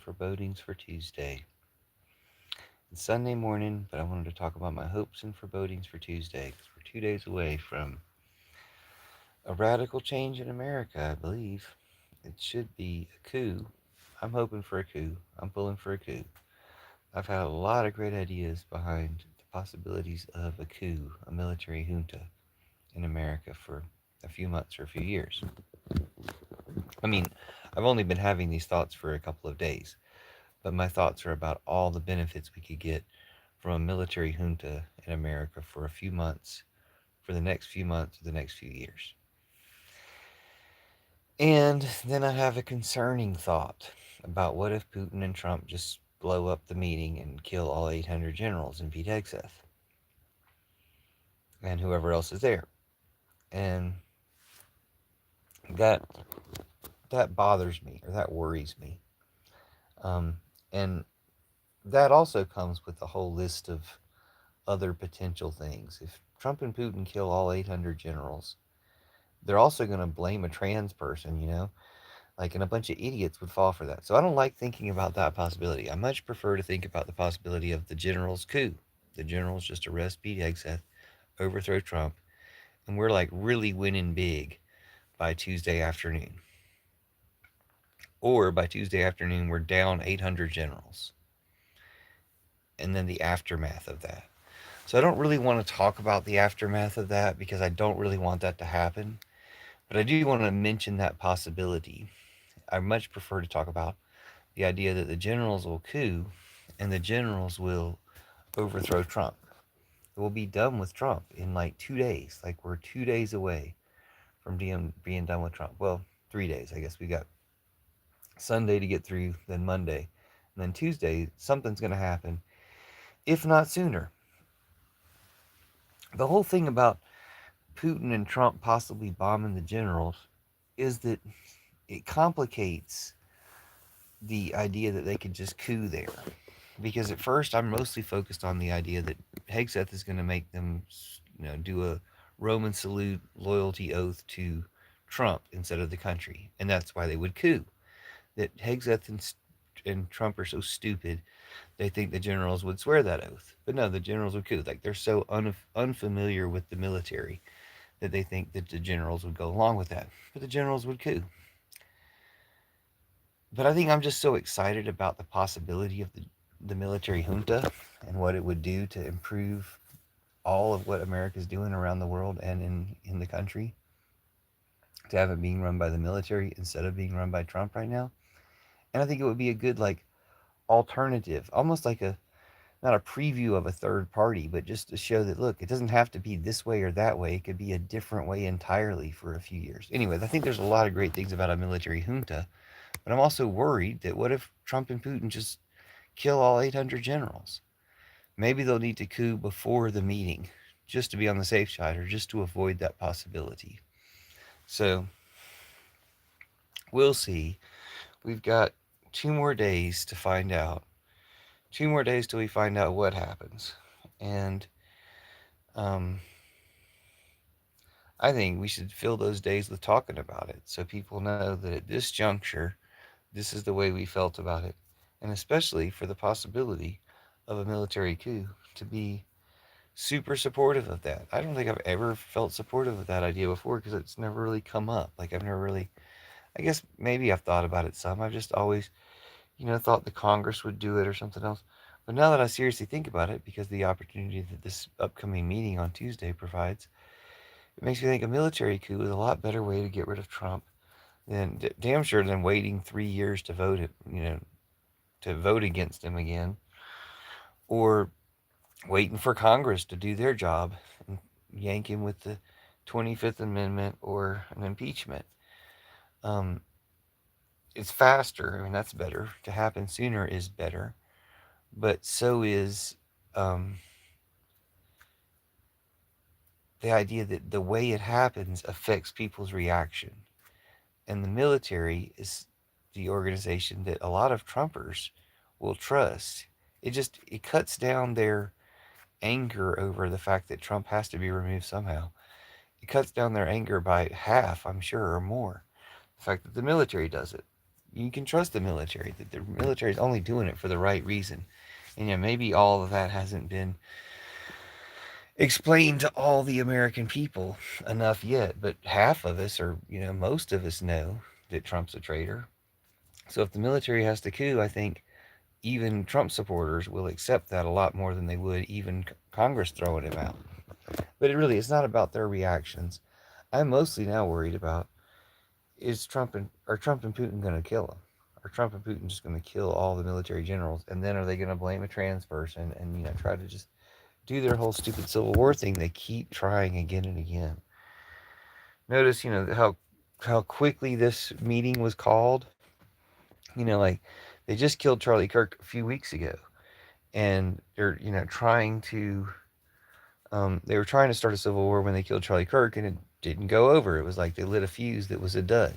Forebodings for Tuesday. It's Sunday morning, but I wanted to talk about my hopes and forebodings for Tuesday because we're 2 days away from a radical change in America, I believe. It should be a coup. I'm hoping for a coup. I'm pulling for a coup. I've had a lot of great ideas behind the possibilities of a coup, a military junta in America for a few months or a few years. I mean, I've only been having these thoughts for a couple of days, but my thoughts are about all the benefits we could get from a military junta in America for a few months, for the next few months, the next few years. And then I have a concerning thought about what if Putin and Trump just blow up the meeting and kill all 800 generals and beat Hegseth and whoever else is there. And that that bothers me, or that worries me. And that also comes with a whole list of other potential things. If Trump and Putin kill all 800 generals, they're also going to blame a trans person, and a bunch of idiots would fall for that. So I don't like thinking about that possibility. I much prefer to think about the possibility of the general's coup. The generals just arrest Pete Hegseth, overthrow Trump, and we're like really winning big by Tuesday afternoon. Or by Tuesday afternoon, we're down 800 generals. And then the aftermath of that. So I don't really want to talk about the aftermath of that because I don't really want that to happen. But I do want to mention that possibility. I much prefer to talk about the idea that the generals will coup and the generals will overthrow Trump. We'll be done with Trump in like 2 days. Like we're 2 days away from being done with Trump. Well, 3 days, I guess. We got Sunday to get through, then Monday, and then Tuesday, something's going to happen, if not sooner. The whole thing about Putin and Trump possibly bombing the generals is that it complicates the idea that they could just coup there. Because at first, I'm mostly focused on the idea that Hegseth is going to make them, do a Roman salute loyalty oath to Trump instead of the country, and that's why they would coup. That Hegseth and Trump are so stupid, they think the generals would swear that oath, but no, the generals would coup. Like they're so unfamiliar with the military that they think that the generals would go along with that, but the generals would coup. But I think I'm just so excited about the possibility of the military junta and what it would do to improve all of what America's doing around the world and in the country, to have it being run by the military instead of being run by Trump right now. And I think it would be a good like alternative, almost like a not a preview of a third party, but just to show that look, it doesn't have to be this way or that way. It could be a different way entirely for a few years. Anyway, I think there's a lot of great things about a military junta, but I'm also worried that what if Trump and Putin just kill all 800 generals? Maybe they'll need to coup before the meeting just to be on the safe side or just to avoid that possibility. So we'll see. We've got 2 more days to find out. 2 more days till we find out what happens. And um, I think we should fill those days with talking about it so people know that at this juncture, this is the way we felt about it. And especially for the possibility of a military coup, to be super supportive of that. I don't think I've ever felt supportive of that idea before because it's never really come up. Like, I've never really, I guess maybe I've thought about it some. I've just always, thought the Congress would do it or something else. But now that I seriously think about it, because of the opportunity that this upcoming meeting on Tuesday provides, it makes me think a military coup is a lot better way to get rid of Trump than damn sure than waiting 3 years to vote it, to vote against him again, or waiting for Congress to do their job and yank him with the 25th Amendment or an impeachment. Um, it's faster. I mean, that's better. To happen sooner is better. But so is the idea that the way it happens affects people's reaction. And the military is the organization that a lot of Trumpers will trust. It cuts down their anger over the fact that Trump has to be removed somehow. It cuts down their anger by half, I'm sure, or more. The fact that the military does it. you can trust the military, that the military is only doing it for the right reason. And maybe all of that hasn't been explained to all the American people enough yet, but half of us, or most of us, know that Trump's a traitor. So if the military has to coup, I think even Trump supporters will accept that a lot more than they would even Congress throwing him out. But it's not about their reactions. I'm mostly now worried about, is Trump and Putin going to kill him? Are Trump and Putin just going to kill all the military generals, and then are they going to blame a trans person and try to just do their whole stupid Civil War thing they keep trying again and again? Notice how quickly this meeting was called. Like they just killed Charlie Kirk a few weeks ago, and they're trying to they were trying to start a civil war when they killed Charlie Kirk, and it didn't go over. It was like they lit a fuse that was a dud.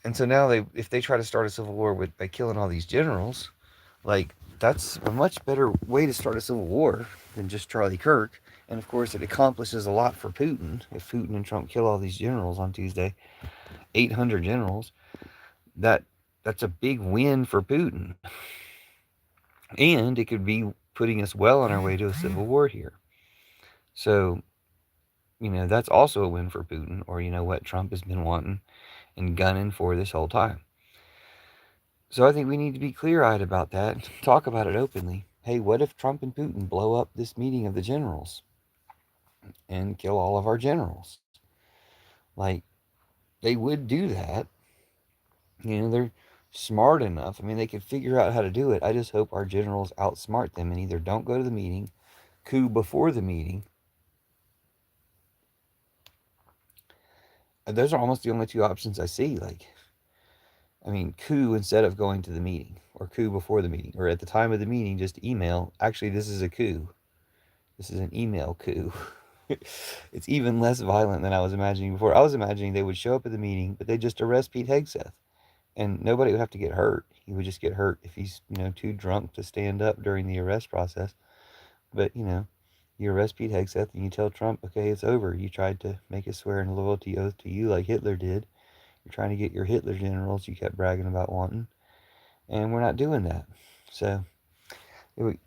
And so now if they try to start a civil war by killing all these generals, like that's a much better way to start a civil war than just Charlie Kirk. And of course, it accomplishes a lot for Putin. If Putin and Trump kill all these generals on Tuesday, 800 generals, that that's a big win for Putin. And it could be putting us well on our way to a civil war here. So, that's also a win for Putin, or what Trump has been wanting and gunning for this whole time. So I think we need to be clear-eyed about that, talk about it openly. Hey, what if Trump and Putin blow up this meeting of the generals and kill all of our generals? Like, they would do that. They're smart enough. I mean, they could figure out how to do it. I just hope our generals outsmart them and either don't go to the meeting, coup before the meeting. Those are almost the only two options I see. Coup instead of going to the meeting, or coup before the meeting, or at the time of the meeting, just email. Actually, this is a coup. This is an email coup. It's even less violent than I was imagining before. I was imagining they would show up at the meeting, but they just arrest Pete Hegseth, and nobody would have to get hurt. He would just get hurt if he's too drunk to stand up during the arrest process. But you arrest Pete Hegseth and you tell Trump, okay, it's over. You tried to make us swear an loyalty oath to you like Hitler did. You're trying to get your Hitler generals you kept bragging about wanting, and we're not doing that. So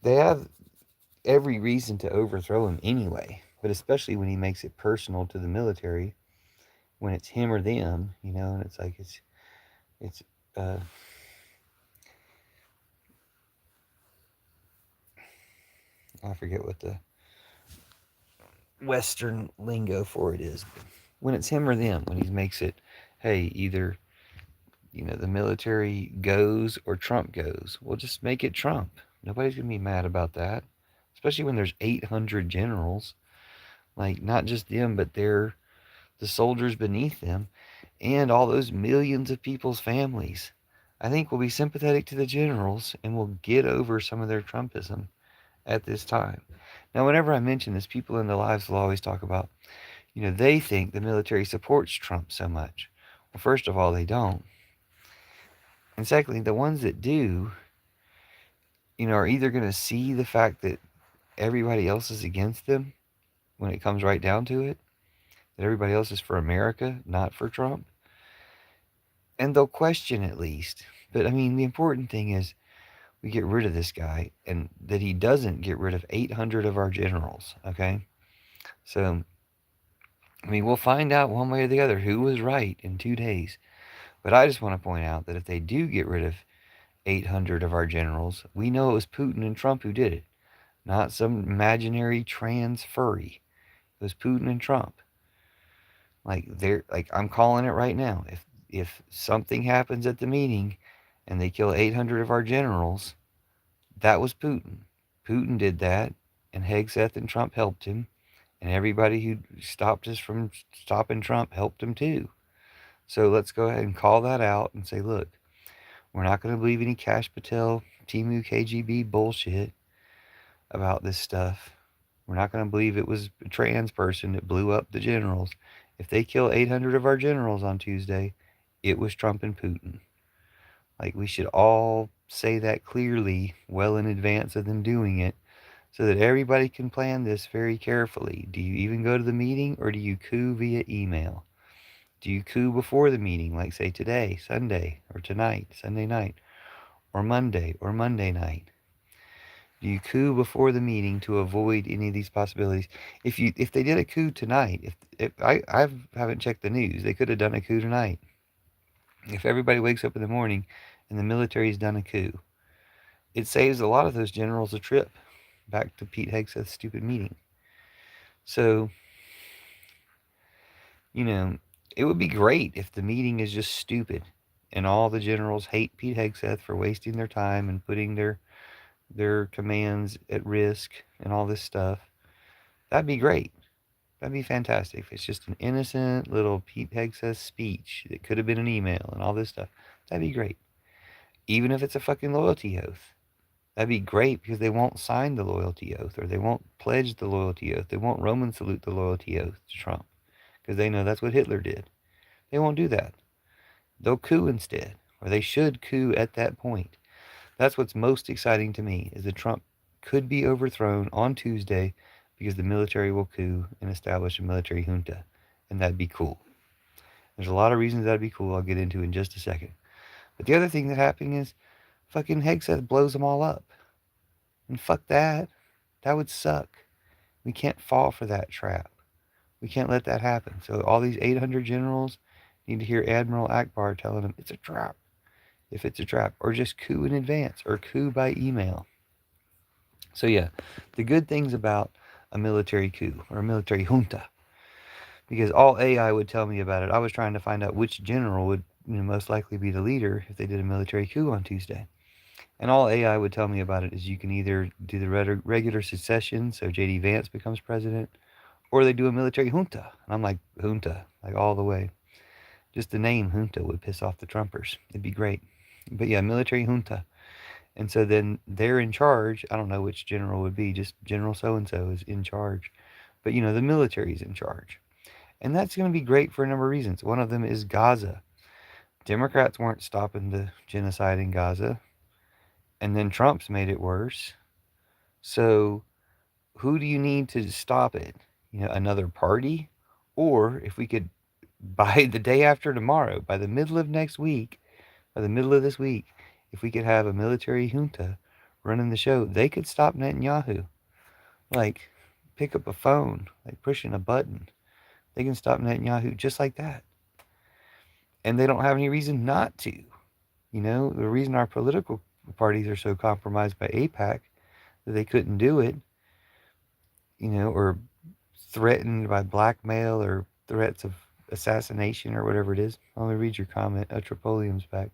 they have every reason to overthrow him anyway, but especially when he makes it personal to the military, when it's him or them, and it's like it's I forget what the Western lingo for it is, but when it's him or them, when he makes it, hey, either the military goes or Trump goes. Well, just make it Trump. Nobody's gonna be mad about that, especially when there's 800 generals. Like not just them, but they're the soldiers beneath them, and all those millions of people's families. I think we'll be sympathetic to the generals and we'll get over some of their Trumpism at this time. Now, whenever I mention this, people in their lives will always talk about, they think the military supports Trump so much. Well, first of all, they don't. And secondly, the ones that do, are either going to see the fact that everybody else is against them when it comes right down to it, that everybody else is for America, not for Trump, and they'll question at least. But the important thing is we get rid of this guy and that he doesn't get rid of 800 of our generals, okay? So, we'll find out one way or the other who was right in 2 days. But I just want to point out that if they do get rid of 800 of our generals, we know it was Putin and Trump who did it, not some imaginary trans furry. It was Putin and Trump. I'm calling it right now. If something happens at the meeting and they kill 800 of our generals, that was Putin. Putin did that, and Hegseth and Trump helped him, and everybody who stopped us from stopping Trump helped him too. So let's go ahead and call that out and say, look, we're not going to believe any Kash Patel, Timu KGB bullshit about this stuff. We're not going to believe it was a trans person that blew up the generals. If they kill 800 of our generals on Tuesday, it was Trump and Putin. We should all say that clearly, well in advance of them doing it, so that everybody can plan this very carefully. Do you even go to the meeting, or do you coup via email? Do you coup before the meeting, like say today, Sunday, or tonight, Sunday night, or Monday night? Do you coup before the meeting to avoid any of these possibilities? If they did a coup tonight, if I haven't checked the news, they could have done a coup tonight. If everybody wakes up in the morning and the military's done a coup, it saves a lot of those generals a trip back to Pete Hegseth's stupid meeting. So, you know, it would be great if the meeting is just stupid and all the generals hate Pete Hegseth for wasting their time and putting their commands at risk and all this stuff. That'd be great. That'd be fantastic. If it's just an innocent little Pete Hegseth speech that could have been an email and all this stuff, that'd be great. Even if it's a fucking loyalty oath, that'd be great because they won't sign the loyalty oath or they won't pledge the loyalty oath. They won't Roman salute the loyalty oath to Trump because they know that's what Hitler did. They won't do that. They'll coup instead, or they should coup at that point. That's what's most exciting to me is that Trump could be overthrown on Tuesday because the military will coup and establish a military junta, and that'd be cool. There's a lot of reasons that'd be cool I'll get into in just a second. But the other thing that happened is fucking Hegseth blows them all up. And fuck that. That would suck. We can't fall for that trap. We can't let that happen. So all these 800 generals need to hear Admiral Akbar telling them it's a trap. If it's a trap. Or just coup in advance. Or coup by email. So yeah, the good things about a military coup or a military junta, because all AI would tell me about it. I was trying to find out which general would most likely be the leader if they did a military coup on Tuesday. And all AI would tell me about it is you can either do the regular succession, so J.D. Vance becomes president, or they do a military junta. And I'm like, junta, like all the way. Just the name junta would piss off the Trumpers. It'd be great. But yeah, military junta. And so then they're in charge. I don't know which general would be, just General so and so is in charge. But the military's in charge. And that's going to be great for a number of reasons. One of them is Gaza. Democrats weren't stopping the genocide in Gaza. And then Trump's made it worse. So who do you need to stop it? Another party? Or if we could, by the day after tomorrow, by the middle of next week, by the middle of this week, if we could have a military junta running the show, they could stop Netanyahu. Like, pick up a phone, like pushing a button. They can stop Netanyahu just like that. And they don't have any reason not to. The reason our political parties are so compromised by AIPAC that they couldn't do it, or threatened by blackmail or threats of assassination or whatever it is. Let me read your comment. Tripolium's back.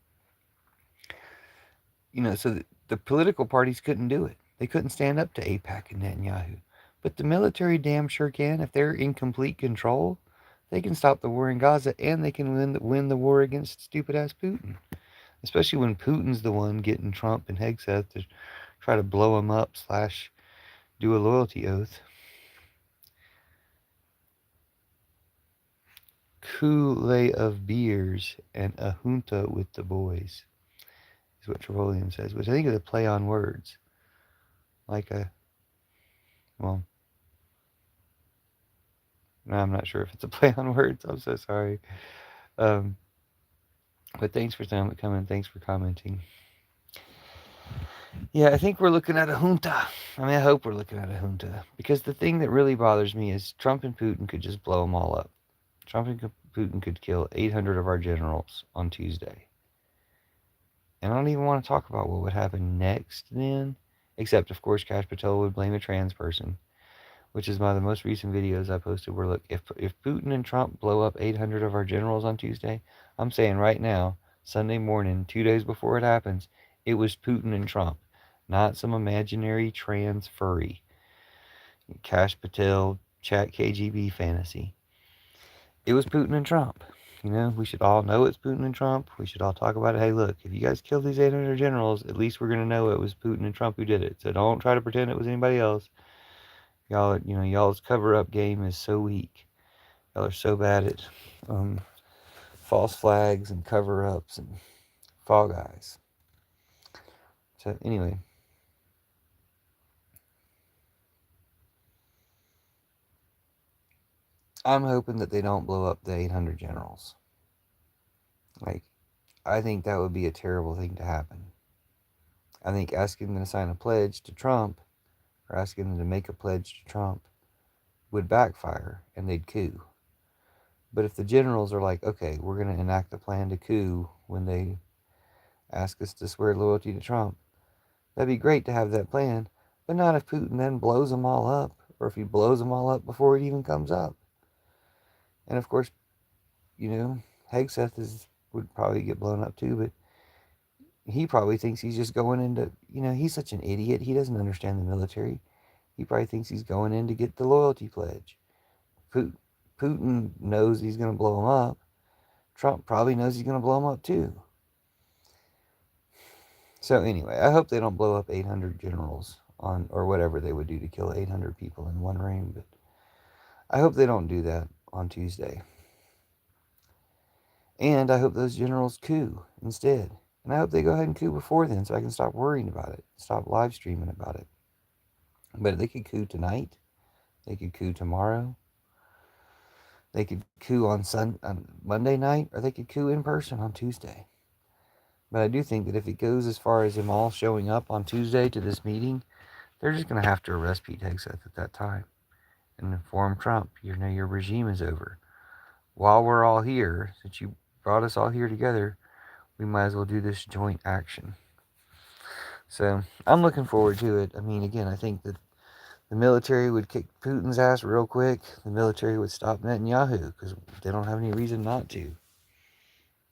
So the political parties couldn't do it. They couldn't stand up to AIPAC and Netanyahu. But the military damn sure can. If they're in complete control, they can stop the war in Gaza and they can win the war against stupid-ass Putin. Especially when Putin's the one getting Trump and Hegseth to try to blow him up / do a loyalty oath. Coup of beers and a junta with the boys is what Trevolium says, which I think is a play on words. Like well, I'm not sure if it's a play on words. I'm so sorry. But thanks for coming. Thanks for commenting. Yeah, I think we're looking at a junta. I mean, I hope we're looking at a junta. Because the thing that really bothers me is Trump and Putin could just blow them all up. Trump and Putin could kill 800 of our generals on Tuesday. And I don't even want to talk about what would happen next then. Except, of course, Kash Patel would blame a trans person. Which is one of the most recent videos I posted where, look, if Putin and Trump blow up 800 of our generals on Tuesday, I'm saying right now, Sunday morning, 2 days before it happens, it was Putin and Trump, not some imaginary trans furry. Kash Patel, chat KGB fantasy. It was Putin and Trump. We should all know it's Putin and Trump. We should all talk about it. Hey, look, if you guys killed these 800 generals, at least we're going to know it was Putin and Trump who did it. So don't try to pretend it was anybody else. Y'all, y'all's cover-up game is so weak. Y'all are so bad at false flags and cover-ups and Fall Guys. So anyway, I'm hoping that they don't blow up the 800 generals. Like, I think that would be a terrible thing to happen. I think asking them to sign a pledge to Trump, or asking them to make a pledge to Trump, would backfire and they'd coup. But if the generals are like, okay, we're going to enact the plan to coup when they ask us to swear loyalty to Trump, that'd be great to have that plan, but not if Putin then blows them all up, or if he blows them all up before it even comes up. And of course, Hegseth would probably get blown up too, but he probably thinks he's just going into, he's such an idiot. He doesn't understand the military. He probably thinks he's going in to get the loyalty pledge. Putin knows he's going to blow him up. Trump probably knows he's going to blow him up too. So anyway, I hope they don't blow up 800 generals or whatever they would do to kill 800 people in one reign, but I hope they don't do that on Tuesday. And I hope those generals coup instead. And I hope they go ahead and coup before then so I can stop worrying about it, stop live streaming about it. But they could coup tonight. They could coup tomorrow. They could coup on Monday night, or they could coup in person on Tuesday. But I do think that if it goes as far as them all showing up on Tuesday to this meeting, they're just going to have to arrest Pete Hegseth at that time and inform Trump, your regime is over. While we're all here, since you brought us all here together, we might as well do this joint action. So I'm looking forward to it. I mean, again, I think that the military would kick Putin's ass real quick. The military would stop Netanyahu because they don't have any reason not to.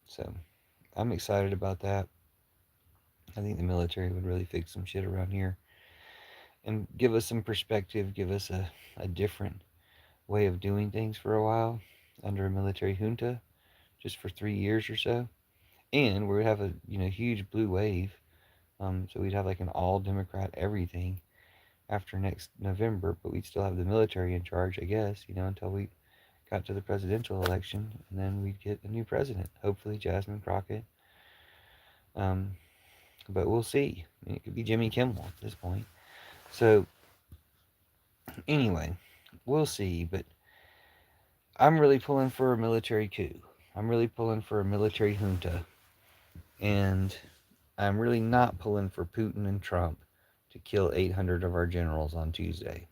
So I'm excited about that. I think the military would really fix some shit around here and give us some perspective, give us a different way of doing things for a while under a military junta, just for 3 years or so. And we would have a huge blue wave. So we'd have like an all Democrat everything after next November, but we'd still have the military in charge, I guess, until we got to the presidential election, and then we'd get a new president, hopefully Jasmine Crockett. But we'll see. I mean, it could be Jimmy Kimmel at this point. So anyway, we'll see. But I'm really pulling for a military coup. I'm really pulling for a military junta, and I'm really not pulling for Putin and Trump to kill 800 of our generals on Tuesday,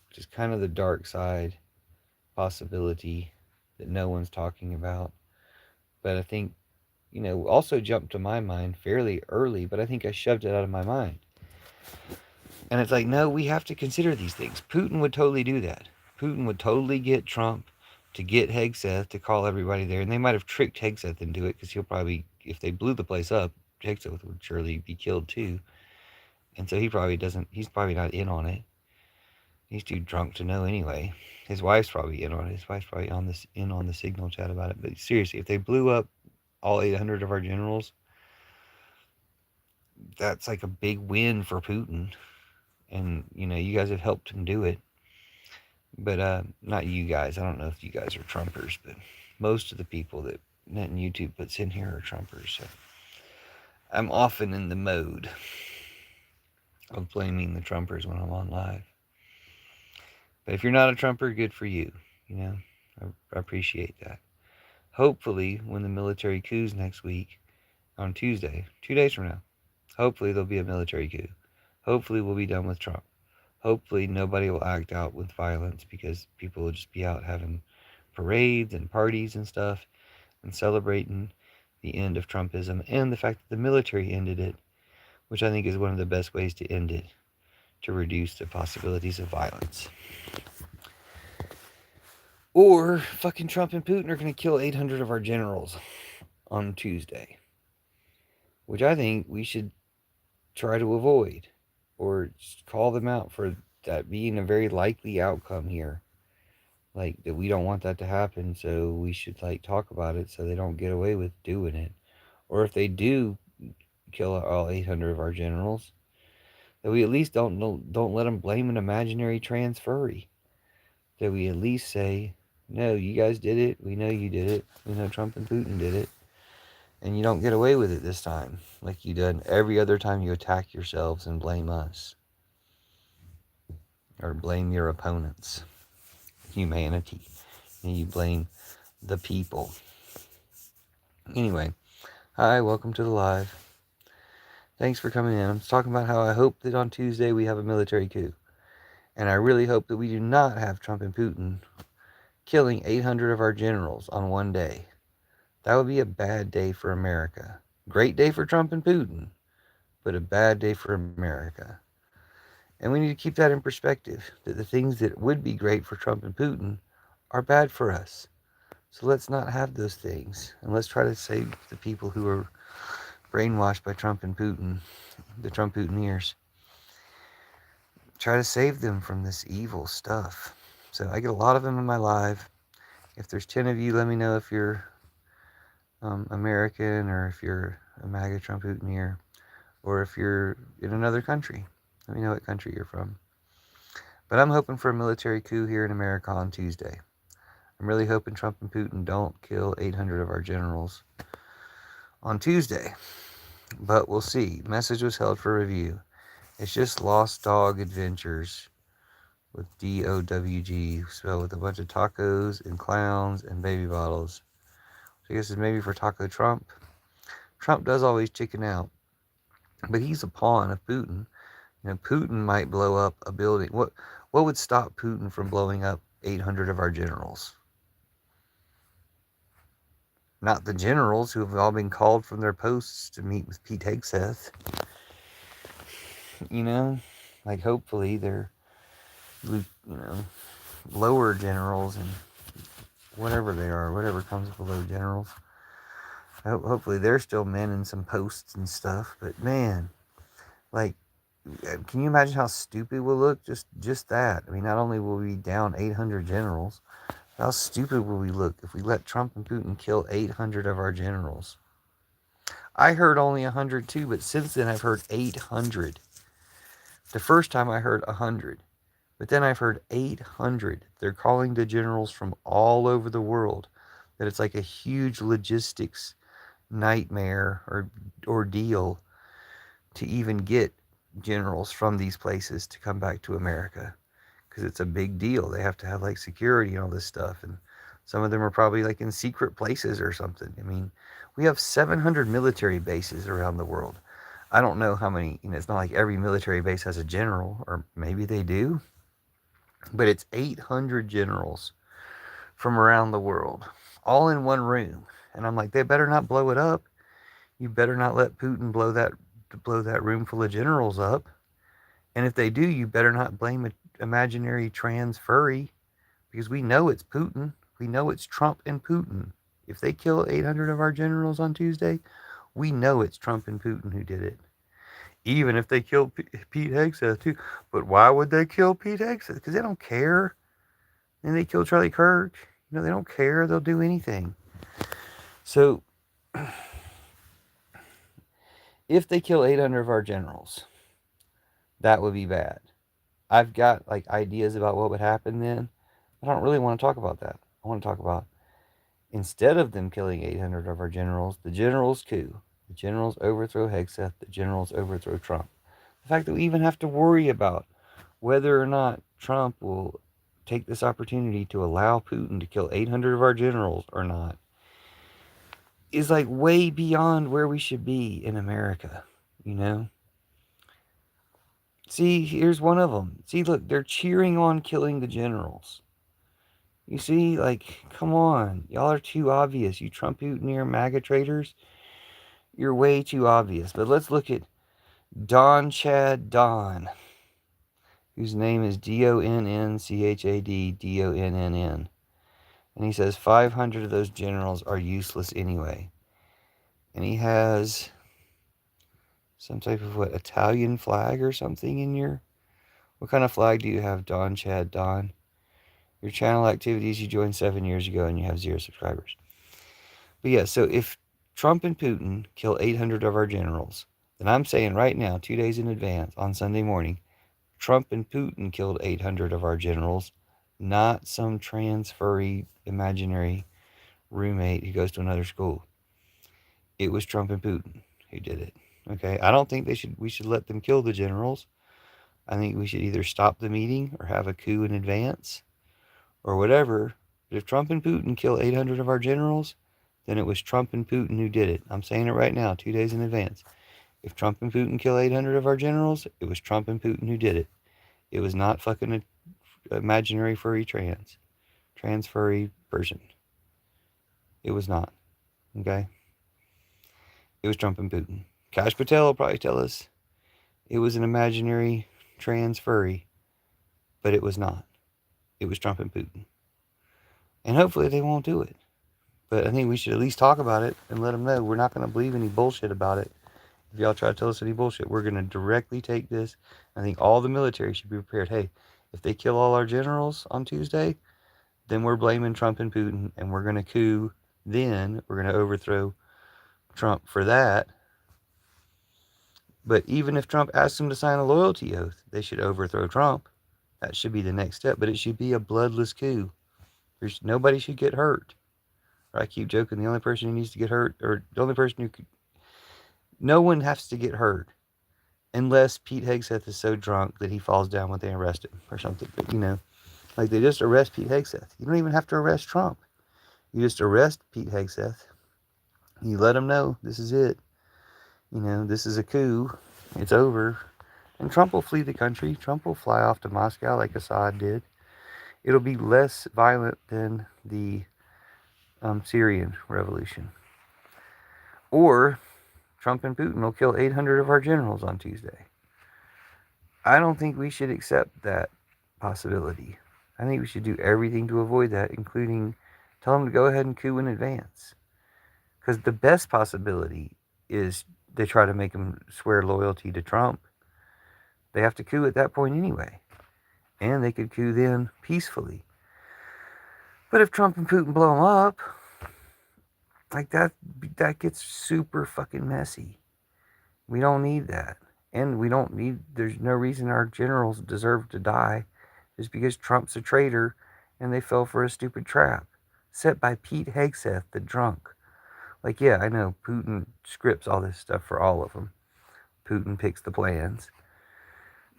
which is kind of the dark side possibility that no one's talking about. But I think, also jumped to my mind fairly early, but I think I shoved it out of my mind. And it's like, no, we have to consider these things. Putin would totally do that. Putin would totally get Trump to get Hegseth to call everybody there. And they might have tricked Hegseth into it because he'll probably, if they blew the place up, Hegseth would surely be killed too. And so he's probably not in on it. He's too drunk to know anyway. His wife's probably in on it. His wife's probably in on the signal chat about it. But seriously, if they blew up all 800 of our generals, that's like a big win for Putin. And, you guys have helped him do it. But not you guys. I don't know if you guys are Trumpers, but most of the people that Net and YouTube puts in here are Trumpers. So I'm often in the mode of blaming the Trumpers when I'm on live. But if you're not a Trumper, good for you. I appreciate that. Hopefully, when the military coups next week, on Tuesday, 2 days from now, hopefully there'll be a military coup. Hopefully we'll be done with Trump. Hopefully nobody will act out with violence because people will just be out having parades and parties and stuff and celebrating the end of Trumpism and the fact that the military ended it, which I think is one of the best ways to end it, to reduce the possibilities of violence. Or fucking Trump and Putin are going to kill 800 of our generals on Tuesday, which I think we should try to avoid, or call them out for that being a very likely outcome here. Like, that we don't want that to happen, so we should talk about it so they don't get away with doing it. Or if they do kill all 800 of our generals, that we at least don't let them blame an imaginary transferee. That we at least say, no, you guys did it. We know you did it. We know Trump and Putin did it. And you don't get away with it this time, like you did every other time you attack yourselves and blame us. Or blame your opponents. Humanity. and you blame the people. Anyway, hi, welcome to the live. Thanks for coming in. I'm talking about how I hope that on Tuesday we have a military coup. And I really hope that we do not have Trump and Putin killing 800 of our generals on one day. That would be a bad day for America. Great day for Trump and Putin, but a bad day for America. And we need to keep that in perspective, that the things that would be great for Trump and Putin are bad for us. So let's not have those things. And let's try to save the people who are brainwashed by Trump and Putin, the Trump Putineers. Try to save them from this evil stuff. So I get a lot of them in my live. If there's 10 of you, let me know if you're American or if you're a MAGA Trump Putineer or if you're in another country. Let me know what country you're from. But I'm hoping for a military coup here in America on Tuesday. I'm really hoping Trump and Putin don't kill 800 of our generals on Tuesday. But we'll see. Message was held for review. It's just Lost Dog Adventures with DOWG, spelled with a bunch of tacos and clowns and baby bottles. So I guess it's maybe for Taco Trump. Trump does always chicken out, but he's a pawn of Putin. You know, Putin might blow up a building. What would stop Putin from blowing up 800 of our generals? Not the generals who have all been called from their posts to meet with Pete Hegseth. You know, like hopefully they're, lower generals and whatever they are, whatever comes below generals. Hopefully they're still men in some posts and stuff. But man, like, can you imagine how stupid we'll look? Just that. I mean, not only will we be down 800 generals, how stupid will we look if we let Trump and Putin kill 800 of our generals? I heard only 100 too, but since then I've heard 800. The first time I heard 100, but then I've heard 800. They're calling the generals from all over the world. That it's like a huge logistics nightmare or ordeal to even get generals from these places to come back to America, because it's a big deal. They have to have like security and all this stuff, and some of them are probably like in secret places or something. I mean, we have 700 military bases around the world. I don't know how many, it's not like every military base has a general, or maybe they do, but it's 800 generals from around the world, all in one room. And I'm like, they better not blow it up. You better not let Putin blow that room full of generals up. And if they do, you better not blame an imaginary trans furry, because we know it's Putin. We know it's Trump and Putin. If they kill 800 of our generals on Tuesday, we know it's Trump and Putin who did it. Even if they kill Pete Hegseth too. But why would they kill Pete Hegseth? Because they don't care. And they kill Charlie Kirk. They don't care. They'll do anything. So, if they kill 800 of our generals, that would be bad. I've got like ideas about what would happen then. I don't really want to talk about that. I want to talk about, instead of them killing 800 of our generals, the generals coup. The generals overthrow Hegseth. The generals overthrow Trump. The fact that we even have to worry about whether or not Trump will take this opportunity to allow Putin to kill 800 of our generals or not is like way beyond where we should be in America, See, here's one of them. See, look, they're cheering on killing the generals. You see, like, come on. Y'all are too obvious. You Trump Putineer MAGA traitors, you're way too obvious. But let's look at Don Chad Don, whose name is DONNCHAD And he says 500 of those generals are useless anyway. And he has some type of Italian flag or something in your... What kind of flag do you have, Don Chad Don? Your channel activities, you joined 7 years ago and you have 0 subscribers. But yeah, so if Trump and Putin kill 800 of our generals, then I'm saying right now, 2 days in advance, on Sunday morning, Trump and Putin killed 800 of our generals, not some trans furry imaginary roommate who goes to another school. It was Trump and Putin who did it. Okay, I don't think we should let them kill the generals. I think we should either stop the meeting or have a coup in advance or whatever. But if Trump and Putin kill 800 of our generals, then it was Trump and Putin who did it. I'm saying it right now, 2 days in advance. If Trump and Putin kill 800 of our generals, it was Trump and Putin who did it. It was not fucking an imaginary furry trans furry person. It was not. Okay? It was Trump and Putin. Kash Patel will probably tell us it was an imaginary trans furry, but it was not. It was Trump and Putin. And hopefully they won't do it. But I think we should at least talk about it and let them know we're not going to believe any bullshit about it. If y'all try to tell us any bullshit, we're going to directly take this. I think all the military should be prepared. Hey, if they kill all our generals on Tuesday, then we're blaming Trump and Putin, and we're going to coup. Then we're going to overthrow Trump for that. But even if Trump asks them to sign a loyalty oath, they should overthrow Trump. That should be the next step. But it should be a bloodless coup. Nobody should get hurt. I keep joking. The only person who needs to get hurt, or the only person who could, no one has to get hurt unless Pete Hegseth is so drunk that he falls down when they arrest him or something. But, like they just arrest Pete Hegseth. You don't even have to arrest Trump. You just arrest Pete Hegseth. You let him know this is it. This is a coup. It's over. And Trump will flee the country. Trump will fly off to Moscow like Assad did. It'll be less violent than the Syrian revolution. Or Trump and Putin will kill 800 of our generals on Tuesday. I don't think we should accept that possibility. I think we should do everything to avoid that, including tell them to go ahead and coup in advance. Because the best possibility is they try to make them swear loyalty to Trump. They have to coup at that point anyway. And they could coup then peacefully. But if Trump and Putin blow them up, like that gets super fucking messy. We don't need that. And there's no reason our generals deserve to die just because Trump's a traitor and they fell for a stupid trap set by Pete Hegseth, the drunk. Like, yeah, I know Putin scripts all this stuff for all of them. Putin picks the plans.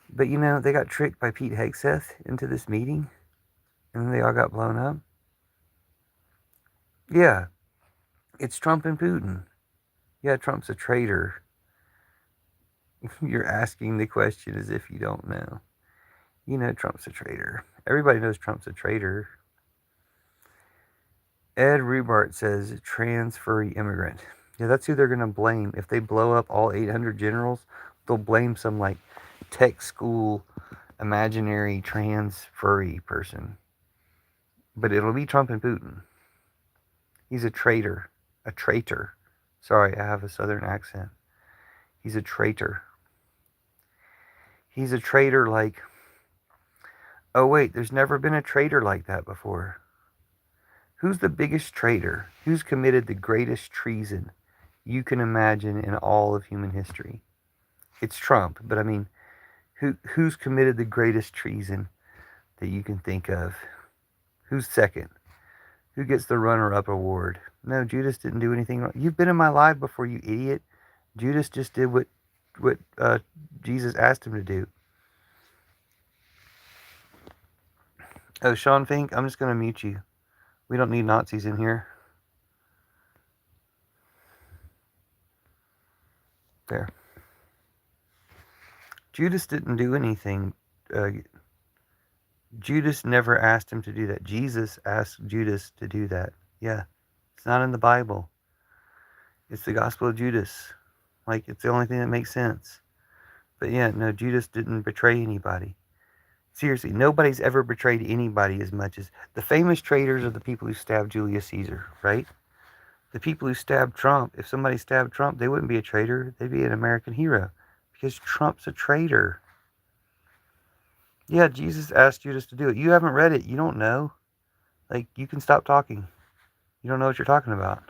But, they got tricked by Pete Hegseth into this meeting and then they all got blown up. Yeah, it's Trump and Putin. Yeah, Trump's a traitor. You're asking the question as if you don't know. Trump's a traitor. Everybody knows Trump's a traitor. Ed Rubart says trans furry immigrant. Yeah, that's who they're going to blame. If they blow up all 800 generals, they'll blame some tech school imaginary trans furry person. But it'll be Trump and Putin. He's a traitor. A traitor. Sorry, I have a southern accent. He's a traitor. He's a traitor like... Oh wait, there's never been a traitor like that before. Who's the biggest traitor? Who's committed the greatest treason you can imagine in all of human history? It's Trump, but I mean, who's committed the greatest treason that you can think of? Who's second? Who gets the runner-up award? No, Judas didn't do anything wrong. You've been in my live before, you idiot. Judas just did what Jesus asked him to do. Oh, Sean Fink, I'm just going to mute you. We don't need Nazis in here. There. Judas didn't do anything. Judas never asked him to do that. Jesus asked Judas to do that. Yeah. It's not in the Bible. It's the Gospel of Judas. It's the only thing that makes sense. But yeah, no, Judas didn't betray anybody. Seriously, nobody's ever betrayed anybody as much as... The famous traitors are the people who stabbed Julius Caesar, right? The people who stabbed Trump, if somebody stabbed Trump, they wouldn't be a traitor. They'd be an American hero. Because Trump's a traitor. Yeah, Jesus asked Judas to do it. You haven't read it. You don't know. You can stop talking. You don't know what you're talking about.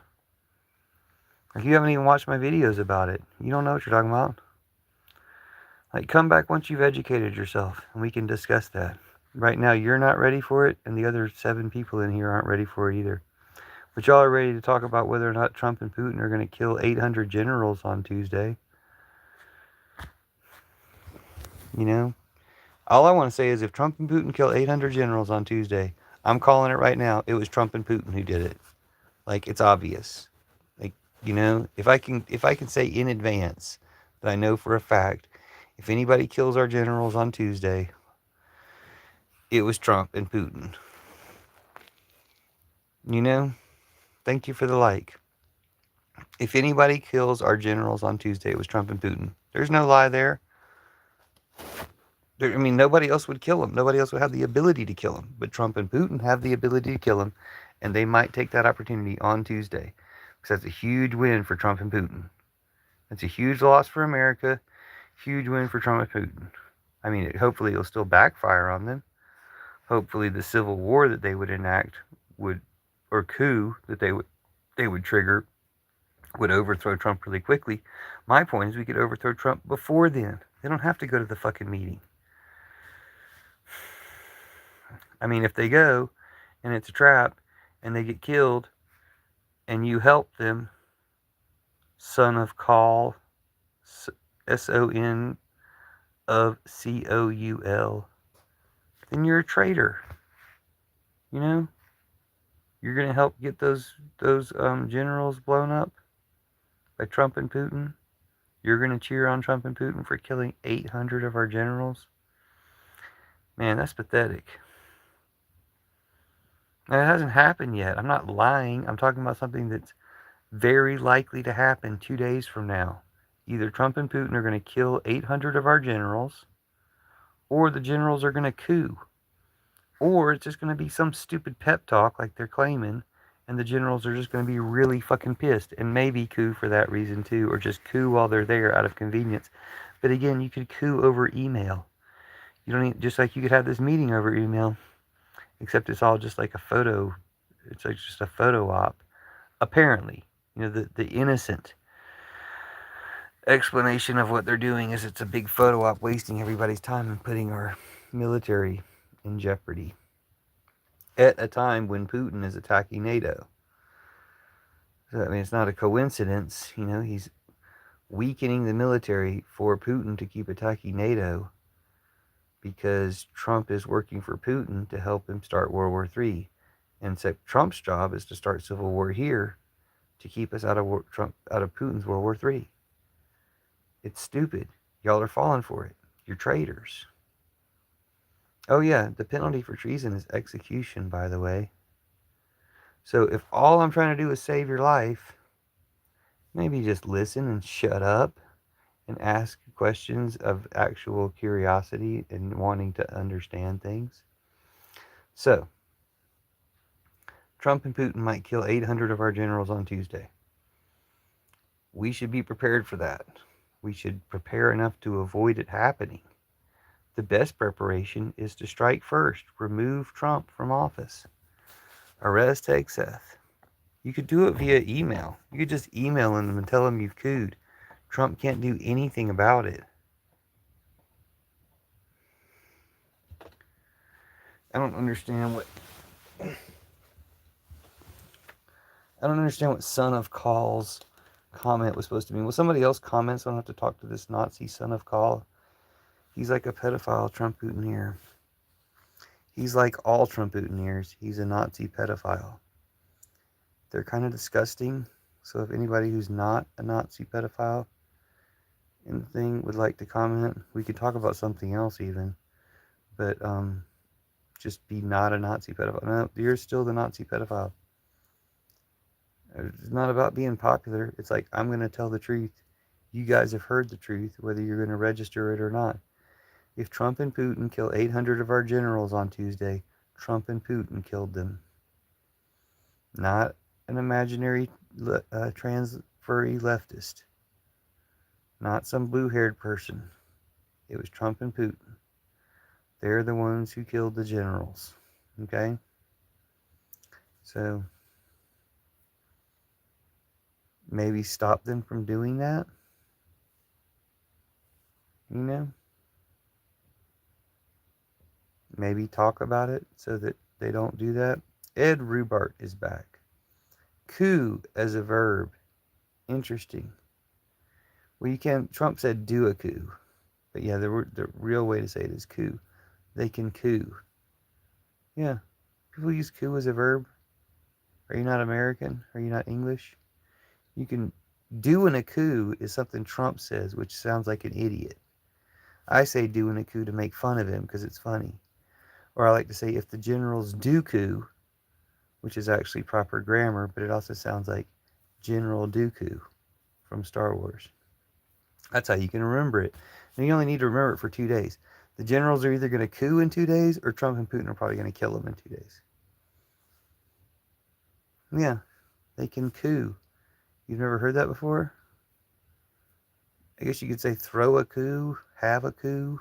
You haven't even watched my videos about it. You don't know what you're talking about. Come back once you've educated yourself, and we can discuss that. Right now, you're not ready for it, and the other 7 people in here aren't ready for it either. But y'all are ready to talk about whether or not Trump and Putin are going to kill 800 generals on Tuesday. All I want to say is if Trump and Putin kill 800 generals on Tuesday, I'm calling it right now. It was Trump and Putin who did it. Like, it's obvious. Like, if I can say in advance that I know for a fact, if anybody kills our generals on Tuesday, it was Trump and Putin. You know? Thank you for the like. If anybody kills our generals on Tuesday, it was Trump and Putin. There's no lie there. I mean, nobody else would kill him. Nobody else would have the ability to kill him. But Trump and Putin have the ability to kill him, and they might take that opportunity on Tuesday. Because that's a huge win for Trump and Putin. That's a huge loss for America. Huge win for Trump and Putin. I mean, hopefully it'll still backfire on them. Hopefully the civil war that they would enact would, or coup that they would trigger, would overthrow Trump really quickly. My point is we could overthrow Trump before then. They don't have to go to the fucking meeting. I mean, if they go and it's a trap and they get killed and you help them, son of Coul, SON of COUL, then you're a traitor. You know? You're going to help get those generals blown up by Trump and Putin. You're going to cheer on Trump and Putin for killing 800 of our generals. Man, that's pathetic. Now, it hasn't happened yet. I'm not lying. I'm talking about something that's very likely to happen 2 days from now. Either Trump and Putin are going to kill 800 of our generals, or the generals are going to coup. Or it's just going to be some stupid pep talk like they're claiming, and the generals are just going to be really fucking pissed, and maybe coup for that reason too, or just coup while they're there out of convenience. But again, you could coup over email. You don't need, just like you could have this meeting over email, except it's all just like a photo. It's like just a photo op. Apparently, the innocent explanation of what they're doing is it's a big photo op, wasting everybody's time and putting our military in jeopardy at a time when Putin is attacking NATO. So, I mean, it's not a coincidence. He's weakening the military for Putin to keep attacking NATO because Trump is working for Putin to help him start World War III. And so Trump's job is to start civil war here to keep us out of Putin's World War III. It's stupid. Y'all are falling for it. You're traitors. Oh yeah, the penalty for treason is execution, by the way. So if all I'm trying to do is save your life, maybe just listen and shut up and ask questions of actual curiosity and wanting to understand things. So, Trump and Putin might kill 800 of our generals on Tuesday. We should be prepared for that. We should prepare enough to avoid it happening. The best preparation is to strike first. Remove Trump from office. Arrest Hegseth. You could do it via email. You could just email them and tell them you've cooed. Trump can't do anything about it. I don't understand what son of Coul's comment was supposed to mean. Well, somebody else comments, I don't have to talk to this Nazi son of Coul. He's like a pedophile Trump-Putineer. He's like all Trump-Putineers. He's a Nazi pedophile. They're kind of disgusting. So if anybody who's not a Nazi pedophile in the thing would like to comment, we could talk about something else even. But just be not a Nazi pedophile. No, you're still the Nazi pedophile. It's not about being popular. It's like, I'm going to tell the truth. You guys have heard the truth, whether you're going to register it or not. If Trump and Putin kill 800 of our generals on Tuesday, Trump and Putin killed them. Not an imaginary trans-furry leftist. Not some blue-haired person. It was Trump and Putin. They're the ones who killed the generals. Okay? So, maybe stop them from doing that? Maybe talk about it so that they don't do that. Ed Rubart is back. Coup as a verb. Interesting. Well, Trump said do a coup. But yeah, the real way to say it is coup. They can coup. Yeah. People use coup as a verb. Are you not American? Are you not English? You can doing a coup is something Trump says, which sounds like an idiot. I say doing a coup to make fun of him because it's funny. Or I like to say if the generals do coup, which is actually proper grammar, but it also sounds like General Dooku from Star Wars. That's how you can remember it. And you only need to remember it for 2 days. The generals are either going to coup in 2 days, or Trump and Putin are probably going to kill them in 2 days. Yeah, they can coup. You've never heard that before? I guess you could say throw a coup, have a coup,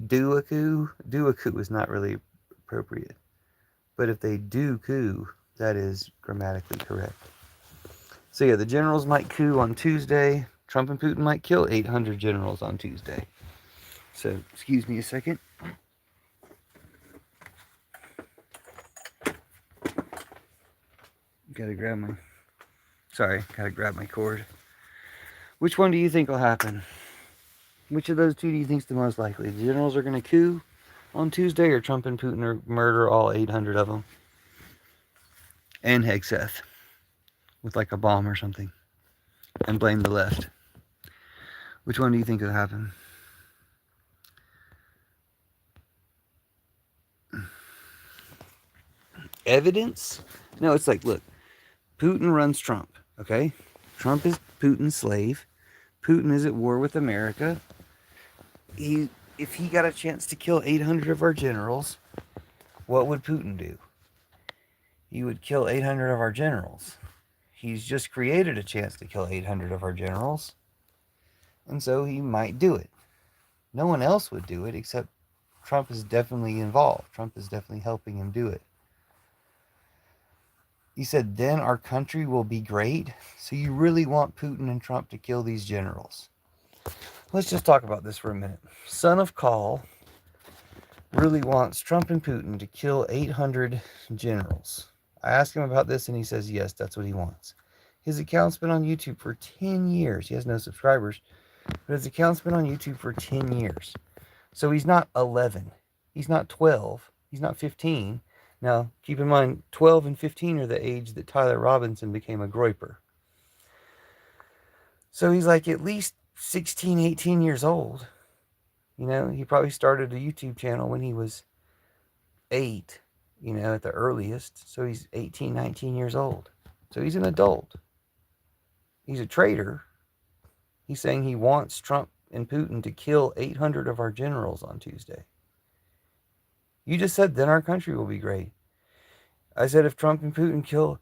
do a coup. Do a coup is not really appropriate. But if they do coup, that is grammatically correct. So yeah, the generals might coup on Tuesday. Trump and Putin might kill 800 generals on Tuesday. So, excuse me a second. Gotta grab my cord. Which one do you think will happen? Which of those two do you think is the most likely? The generals are going to coup on Tuesday, or Trump and Putin are murder all 800 of them? And Hegseth with like a bomb or something. And blame the left. Which one do you think will happen? Evidence? No, it's like, look, Putin runs Trump, okay? Trump is Putin's slave. Putin is at war with America. If he got a chance to kill 800 of our generals, what would Putin do? He would kill 800 of our generals. He's just created a chance to kill 800 of our generals, and so he might do it. No one else would do it, except Trump is definitely involved. Trump is definitely helping him do it. He said, then our country will be great. So you really want Putin and Trump to kill these generals? Let's just talk about this for a minute. Son of Call really wants Trump and Putin to kill 800 generals. I asked him about this, and he says, yes, that's what he wants. His account's been on YouTube for 10 years. He has no subscribers, but his account's been on YouTube for 10 years. So he's not 11. He's not 12. He's not 15. Now, keep in mind, 12 and 15 are the age that Tyler Robinson became a groyper. So he's like at least 16, 18 years old. You know, he probably started a YouTube channel when he was 8, you know, at the earliest. So he's 18, 19 years old. So he's an adult. He's a traitor. He's saying he wants Trump and Putin to kill 800 of our generals on Tuesday. You just said, then our country will be great. I said, if Trump and Putin kill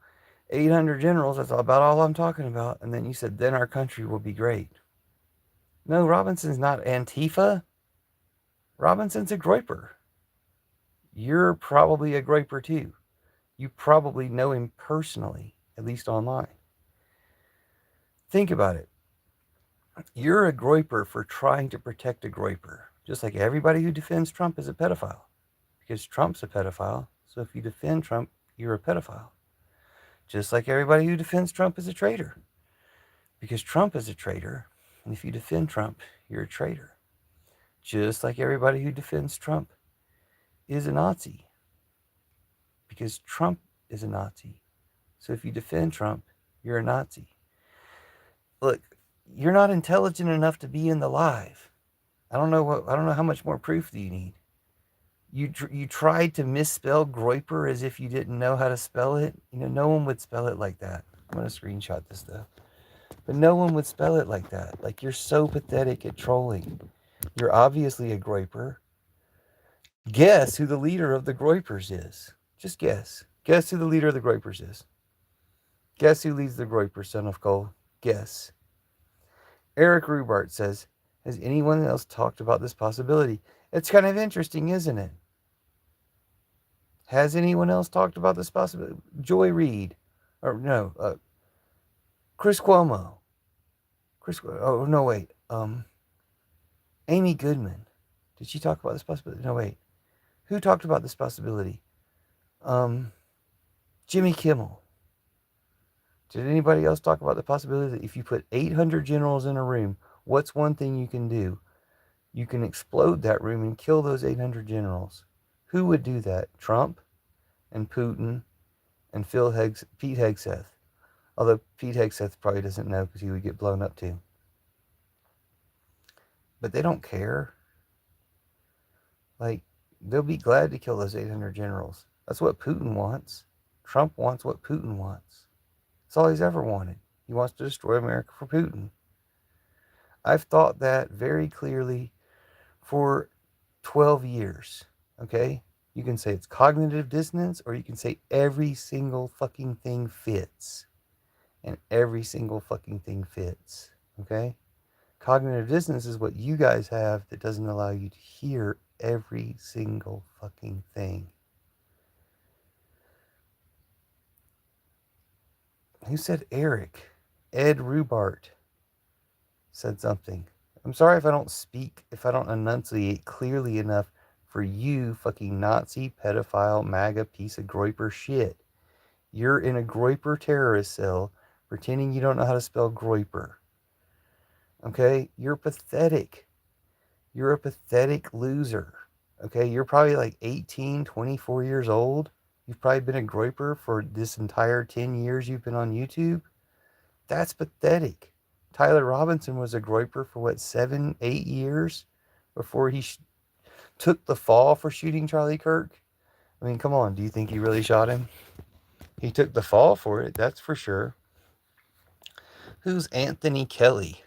800 generals, that's about all I'm talking about. And then you said, then our country will be great. No, Robinson's not Antifa. Robinson's a groyper. You're probably a groyper too. You probably know him personally, at least online. Think about it. You're a groyper for trying to protect a groyper, just like everybody who defends Trump is a pedophile, because Trump's a pedophile. So if you defend Trump, you're a pedophile. Just like everybody who defends Trump is a traitor, because Trump is a traitor. And if you defend Trump, you're a traitor. Just like everybody who defends Trump is a Nazi, because Trump is a Nazi. So if you defend Trump, you're a Nazi. Look, you're not intelligent enough to be in the live. I don't know how much more proof do you need. You tried to misspell groyper as if you didn't know how to spell it. You know, no one would spell it like that. I'm going to screenshot this though. But no one would spell it like that. Like, you're so pathetic at trolling. You're obviously a groyper. Guess who the leader of the groypers is. Just guess. Guess who the leader of the groypers is. Guess who leads the groypers, son of Cole? Guess. Eric Rubart says, has anyone else talked about this possibility? It's kind of interesting, isn't it? Has anyone else talked about this possibility? Joy Reid. Or no, Chris Cuomo. Oh, no, wait. Amy Goodman. Did she talk about this possibility? No, wait. Who talked about this possibility? Jimmy Kimmel. Did anybody else talk about the possibility that if you put 800 generals in a room, what's one thing you can do? You can explode that room and kill those 800 generals. Who would do that? Trump? and Putin and Pete Hegseth. Although Pete Hegseth probably doesn't know because he would get blown up too. But they don't care. Like, they'll be glad to kill those 800 generals. That's what Putin wants. Trump wants what Putin wants. That's all he's ever wanted. He wants to destroy America for Putin. I've thought that very clearly for 12 years. Okay? You can say it's cognitive dissonance, or you can say every single fucking thing fits. And every single fucking thing fits. Okay? Cognitive dissonance is what you guys have that doesn't allow you to hear every single fucking thing. Who said Eric? Ed Rubart said something. I'm sorry if I don't speak, if I don't enunciate clearly enough for you fucking Nazi, pedophile, MAGA piece of groiper shit. You're in a groiper terrorist cell pretending you don't know how to spell groiper. Okay? You're pathetic. You're a pathetic loser. Okay? You're probably like 18, 24 years old. You've probably been a groiper for this entire 10 years you've been on YouTube. That's pathetic. Tyler Robinson was a groiper for what, 7, 8 years before he took the fall for shooting Charlie Kirk? I mean, come on. Do you think he really shot him? He took the fall for it, that's for sure. Who's Anthony Kelly?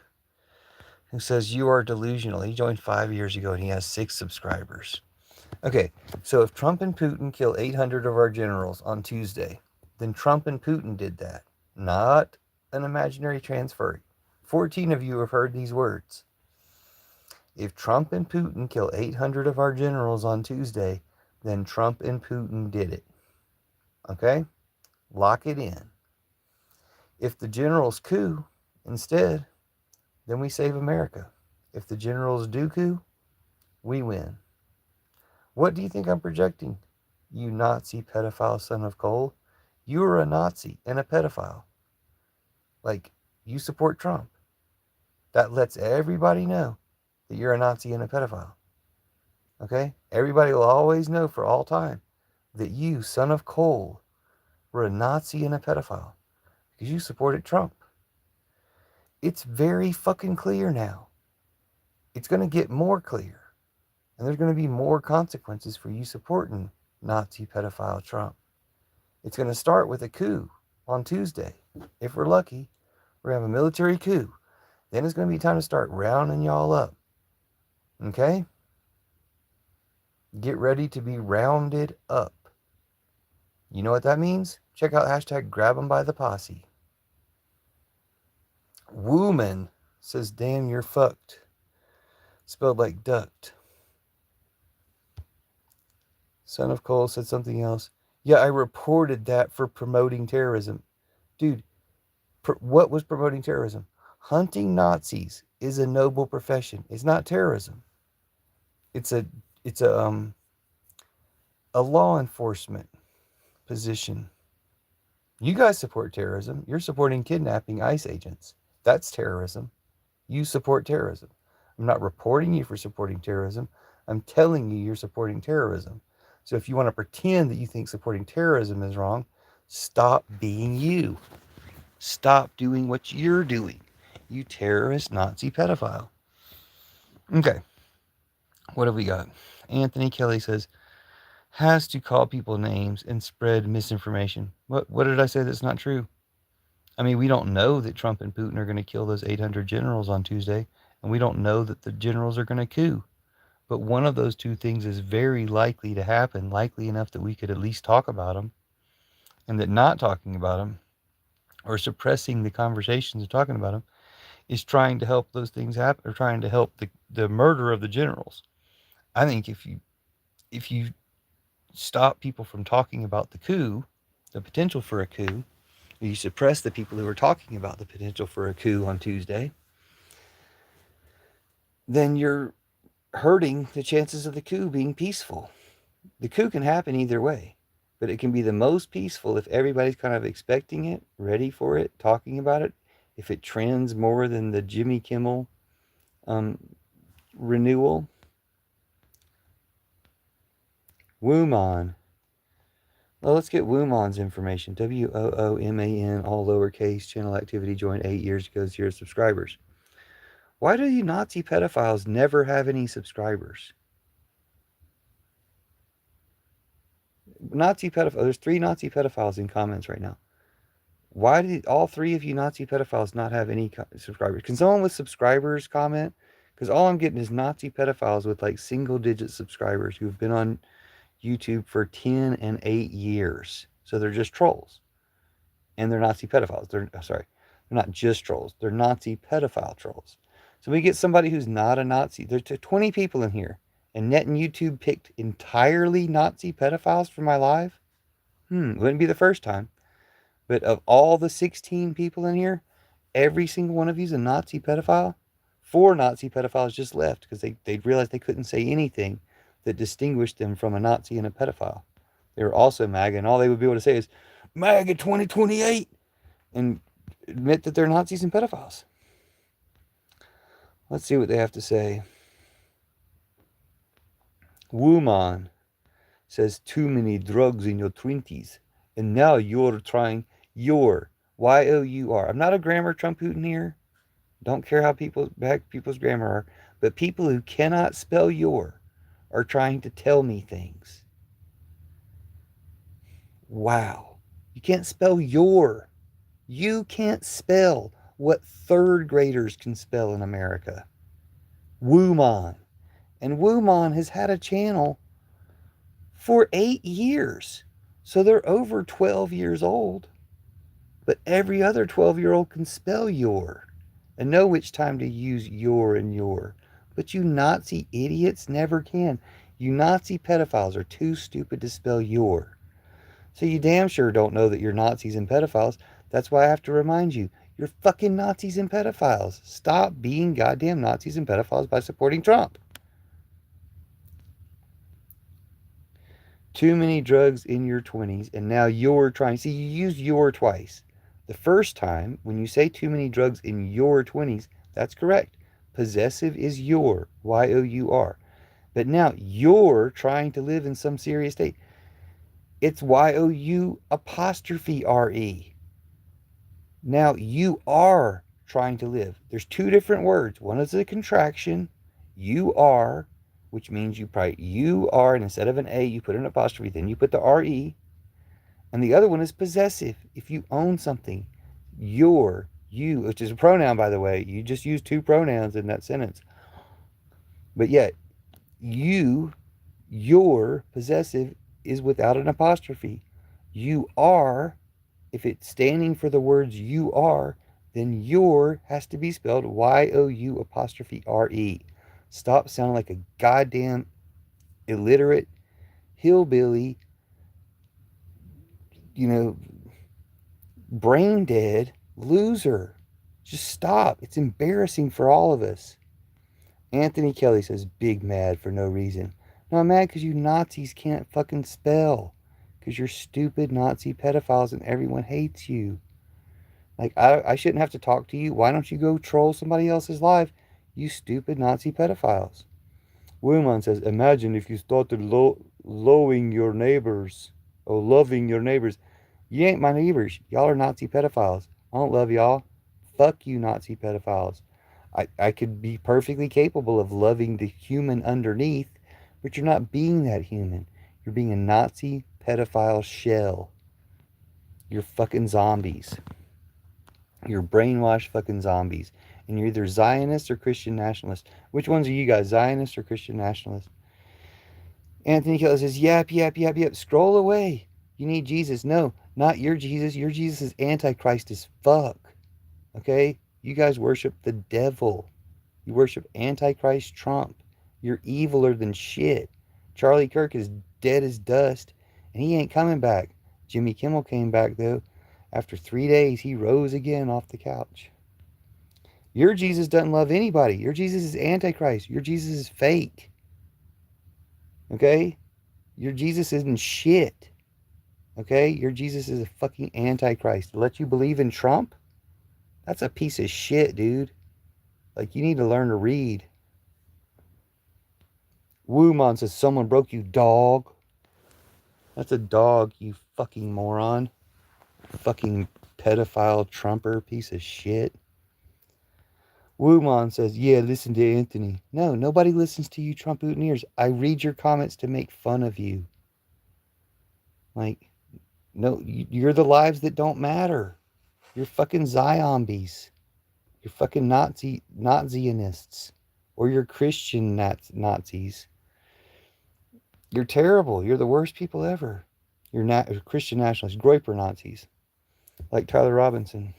Who says you are delusional. He joined 5 years ago and he has 6 subscribers. Okay, so if Trump and Putin kill 800 of our generals on Tuesday, then Trump and Putin did that, not an imaginary transfer. 14 of you have heard these words. If Trump and Putin kill 800 of our generals on Tuesday, then Trump and Putin did it. Okay? Lock it in. If the generals coup instead, then we save America. If the generals do coup, we win. What do you think I'm projecting, you Nazi pedophile son of coal? You're a Nazi and a pedophile. Like, you support Trump. That lets everybody know that you're a Nazi and a pedophile. Okay? Everybody will always know for all time that you, son of coal, were a Nazi and a pedophile because you supported Trump. It's very fucking clear now. It's going to get more clear. And there's going to be more consequences for you supporting Nazi pedophile Trump. It's going to start with a coup on Tuesday. If we're lucky, we're going to have a military coup. Then it's going to be time to start rounding y'all up. Okay? Get ready to be rounded up. You know what that means? Check out hashtag grab 'em by the posse. Wooman says, damn, you're fucked. Spelled like ducked. Son of Cole said something else. Yeah, I reported that for promoting terrorism. Dude, what was promoting terrorism? Hunting Nazis is a noble profession. It's not terrorism. It's a law enforcement position. You guys support terrorism. You're supporting kidnapping ICE agents. That's terrorism. You support terrorism. I'm not reporting you for supporting terrorism. I'm telling you you're supporting terrorism. So if you want to pretend that you think supporting terrorism is wrong, stop being you. Stop doing what you're doing. You terrorist Nazi pedophile. Okay. What have we got? Anthony Kelly says, has to call people names and spread misinformation. What did I say that's not true? I mean, we don't know that Trump and Putin are going to kill those 800 generals on Tuesday, and we don't know that the generals are going to coup. But one of those two things is very likely to happen, likely enough that we could at least talk about them, and that not talking about them or suppressing the conversations of talking about them is trying to help those things happen, or trying to help the murder of the generals. I think if you stop people from talking about the coup, the potential for a coup, you suppress the people who are talking about the potential for a coup on Tuesday, then you're hurting the chances of the coup being peaceful. The coup can happen either way, but it can be the most peaceful if everybody's kind of expecting it, ready for it, talking about it. If it trends more than the Jimmy Kimmel renewal. Woomon. Well, let's get Woomon's information. WOOMAN, all lowercase, channel activity, joined 8 years ago, 0 subscribers. Why do you Nazi pedophiles never have any subscribers? Nazi pedophiles, there's 3 Nazi pedophiles in comments right now. Why did all 3 of you Nazi pedophiles not have any subscribers? Can someone with subscribers comment? Because all I'm getting is Nazi pedophiles with like single digit subscribers who've been on YouTube for 10 and 8 years. So they're just trolls. And they're Nazi pedophiles. They're not just trolls. They're Nazi pedophile trolls. So we get somebody who's not a Nazi. There's 20 people in here. And Net and YouTube picked entirely Nazi pedophiles for my live? Wouldn't be the first time. But of all the 16 people in here, every single one of you is a Nazi pedophile. 4 Nazi pedophiles just left because they realized they couldn't say anything that distinguished them from a Nazi and a pedophile. They were also MAGA, and all they would be able to say is, MAGA 2028, and admit that they're Nazis and pedophiles. Let's see what they have to say. Woman says, too many drugs in your 20s, and now you're trying your Y-O-U-R. I'm not a grammar Trump-Putin here. Don't care how people's grammar are, but people who cannot spell your are trying to tell me things. Wow. You can't spell your. You can't spell what 3rd graders can spell in America. Woomon. And Woomon has had a channel for 8 years. So they're over 12 years old. But every other 12-year-old can spell your and know which time to use your and your. But you Nazi idiots never can. You Nazi pedophiles are too stupid to spell your. So you damn sure don't know that you're Nazis and pedophiles. That's why I have to remind you, you're fucking Nazis and pedophiles. Stop being goddamn Nazis and pedophiles by supporting Trump. Too many drugs in your 20s, and now you're trying. See, you used your twice. The first time, when you say too many drugs in your 20s, that's correct. Possessive is your, Y-O-U-R. But now you're trying to live in some serious state. It's Y-O-U apostrophe R-E. Now you are trying to live. There's 2 different words. One is a contraction, you are, which means you are, and instead of an A, you put an apostrophe, then you put the R-E. And the other one is possessive. If you own something, you, which is a pronoun, by the way, you just use 2 pronouns in that sentence. But yet, your possessive is without an apostrophe. You are, if it's standing for the words you are, then your has to be spelled Y-O-U apostrophe R-E. Stop sounding like a goddamn illiterate hillbilly, brain dead loser. Just stop. It's embarrassing for all of us. Anthony Kelly says, big mad for no reason. No, I'm mad because you Nazis can't fucking spell. Because you're stupid Nazi pedophiles and everyone hates you. Like, I shouldn't have to talk to you. Why don't you go troll somebody else's live? You stupid Nazi pedophiles. Woman says, imagine if you started loving your neighbors. Or loving your neighbors. You ain't my neighbors. Y'all are Nazi pedophiles. I don't love y'all. Fuck you, Nazi pedophiles. I could be perfectly capable of loving the human underneath, but you're not being that human. You're being a Nazi pedophile shell. You're fucking zombies. You're brainwashed fucking zombies. And you're either Zionists or Christian nationalists. Which ones are you guys, Zionists or Christian nationalists? Anthony Kelly says, yap. Scroll away. You need Jesus. No, not your Jesus. Your Jesus is Antichrist as fuck. Okay? You guys worship the devil. You worship Antichrist Trump. You're eviler than shit. Charlie Kirk is dead as dust, and he ain't coming back. Jimmy Kimmel came back, though. After 3 days, he rose again off the couch. Your Jesus doesn't love anybody. Your Jesus is Antichrist. Your Jesus is fake. Okay? Your Jesus isn't shit. Okay? Your Jesus is a fucking Antichrist. To let you believe in Trump? That's a piece of shit, dude. Like, you need to learn to read. Woomon says, someone broke you, dog. That's a dog, you fucking moron. Fucking pedophile Trumper piece of shit. Woomon says, yeah, listen to Anthony. No, nobody listens to you Trump-Putineers. I read your comments to make fun of you. Like, no, you're the lives that don't matter. You're fucking zombies. You're fucking Nazianists. Or you're Christian Nazis. You're terrible. You're the worst people ever. You're Christian nationalists, Groiper Nazis, like Tyler Robinson.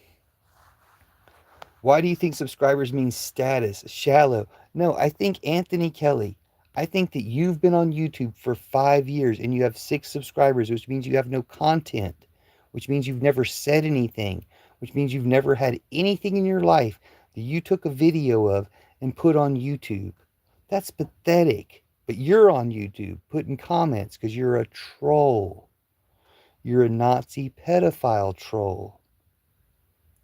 Why do you think subscribers mean status? Shallow. No, I think Anthony Kelly. I think that you've been on YouTube for 5 years and you have 6 subscribers, which means you have no content, which means you've never said anything, which means you've never had anything in your life that you took a video of and put on YouTube. That's pathetic. But you're on YouTube putting comments because you're a troll. You're a Nazi pedophile troll.